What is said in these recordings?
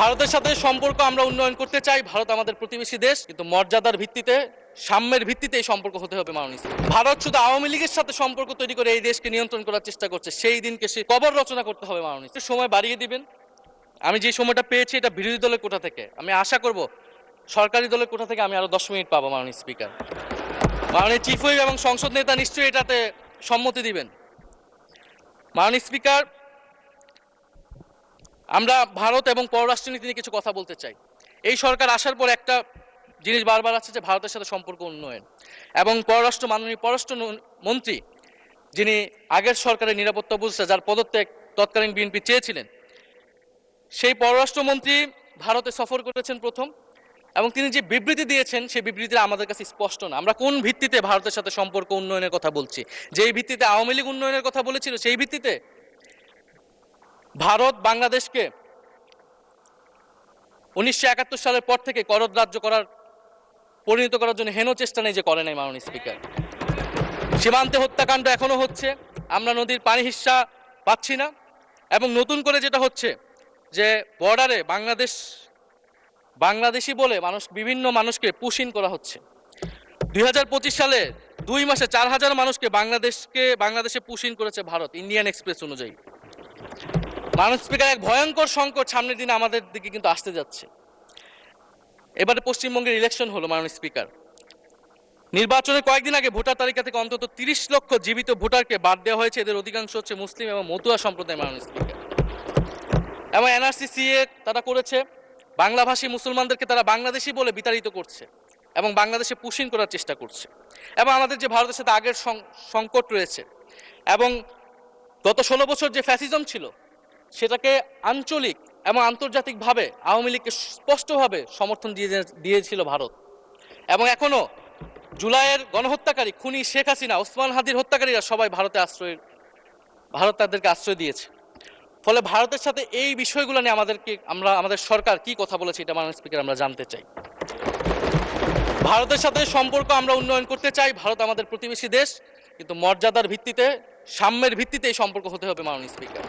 ভারতের সাথে সম্পর্ক আমরা উন্নয়ন করতে চাই। ভারত আমাদের প্রতিবেশী দেশ, কিন্তু মর্যাদার ভিত্তিতে, সাম্যের ভিত্তিতে এই সম্পর্ক হতে হবে মাননীয়। ভারত শুধু আওয়ামী লীগের সাথে সম্পর্ক তৈরি করে এই দেশকে নিয়ন্ত্রণ করার চেষ্টা করছে, সেই দিনকে সে কবর রচনা করতে হবে মাননীয়। সময় বাড়িয়ে দিবেন। আমি যে সময়টা পেয়েছি এটা বিরোধী দলের কোটা থেকে, আমি আশা করব সরকারি দলের কোটা থেকে আমি আরো 10 মিনিট পাবো মাননীয় স্পিকার। মাননীয় চিফ হুইপ এবং সংসদ নেতা নিশ্চয়ই এটাতে সম্মতি দিবেন। মাননীয় স্পিকার, আমরা ভারত এবং পররাষ্ট্রনীতি নিয়ে কিছু কথা বলতে চাই। এই সরকার আসার পর একটা জিনিস বারবার আছে যে ভারতের সাথে সম্পর্ক উন্নয়ন, এবং মাননীয় পররাষ্ট্র মন্ত্রী যিনি আগের সরকারের নিরাপত্তা উপদেষ্টা, যার পদত্যাগ তৎকালীন বিএনপি চেয়েছিলেন, সেই পররাষ্ট্রমন্ত্রী ভারতে সফর করেছেন প্রথম, এবং তিনি যে বিবৃতি দিয়েছেন সেই বিবৃতিটা আমাদের কাছে স্পষ্ট না। আমরা কোন ভিত্তিতে ভারতের সাথে সম্পর্ক উন্নয়নের কথা বলছি? যেই ভিত্তিতে আওয়ামী লীগ উন্নয়নের কথা বলেছিল সেই ভিত্তিতে? ভারত বাংলাদেশকে 1971 সালের পর থেকে করদ রাজ্য পরিণত করার জন্য হেন চেষ্টা নেই যে করে নাই মাননীয় স্পিকার। সীমান্তে হত্যাকাণ্ড এখনো হচ্ছে, আমরা নদীর পানি হিস্সা পাচ্ছি না, এবং নতুন করে যেটা হচ্ছে যে বর্ডারে বাংলাদেশি বলে বিভিন্ন মানুষকে পুশ ইন করা হচ্ছে। 2025 সালে 2 মাসে 4000 মানুষকে বাংলাদেশে পুশ ইন করেছে ভারত, ইন্ডিয়ান এক্সপ্রেস অনুযায়ী। মাননীয় স্পিকার, এক ভয়ঙ্কর সংকট সামনের দিনে আমাদের দিকে কিন্তু আসতে যাচ্ছে। এবারে পশ্চিমবঙ্গের ইলেকশন হলো মাননীয় স্পিকার। নির্বাচনের কয়েকদিন আগে ভোটার তালিকা থেকে অন্তত 30 লক্ষ জীবিত ভোটারকে বাদ দেওয়া হয়েছে। এদের অধিকাংশ হচ্ছে মুসলিম এবং মতুয়া সম্প্রদায় মাননীয় স্পিকার। এবং NRC-CA তারা করেছে, বাংলাভাষী মুসলমানদেরকে তারা বাংলাদেশি বলে বিতাড়িত করছে এবং বাংলাদেশে পুশ ইন করার চেষ্টা করছে। এবং আমাদের যে ভারতের সাথে আগের সংকট রয়েছে, এবং গত 16 বছর যে ফ্যাসিজম ছিল, সেটাকে আঞ্চলিক এবং আন্তর্জাতিকভাবে আওয়ামী লীগকে স্পষ্টভাবে সমর্থন দিয়েছিল ভারত। এবং এখনো জুলাইয়ের গণহত্যাকারী খুনি শেখ হাসিনা, ওসমান হাদির হত্যাকারীরা সবাই ভারত তাদেরকে আশ্রয় দিয়েছে। ফলে ভারতের সাথে এই বিষয়গুলো নিয়ে আমাদের সরকার কি কথা বলেছে এটা মাননীয় স্পিকার আমরা জানতে চাই। ভারতের সাথে সম্পর্ক আমরা উন্নয়ন করতে চাই। ভারত আমাদের প্রতিবেশী দেশ, কিন্তু মর্যাদার ভিত্তিতে, সাম্যের ভিত্তিতে এই সম্পর্ক হতে হবে মাননীয় স্পিকার।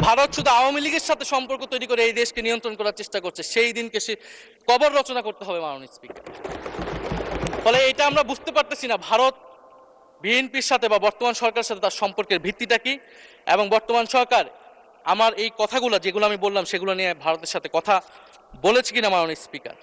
ভারত শুধু আওয়ামী লীগের সাথে সম্পর্ক তৈরি করে এই দেশকে নিয়ন্ত্রণ করার চেষ্টা করছে, সেই দিনকে সে কবর রচনা করতে হবে মাননীয় স্পিকার। ফলে এটা আমরা বুঝতে পারতেছি না ভারত বিএনপির সাথে বা বর্তমান সরকারের সাথে তার সম্পর্কের ভিত্তিটা কি, এবং বর্তমান সরকার আমার এই কথাগুলো যেগুলো আমি বললাম সেগুলো নিয়ে ভারতের সাথে কথা বলেছে কিনা মাননীয় স্পিকার।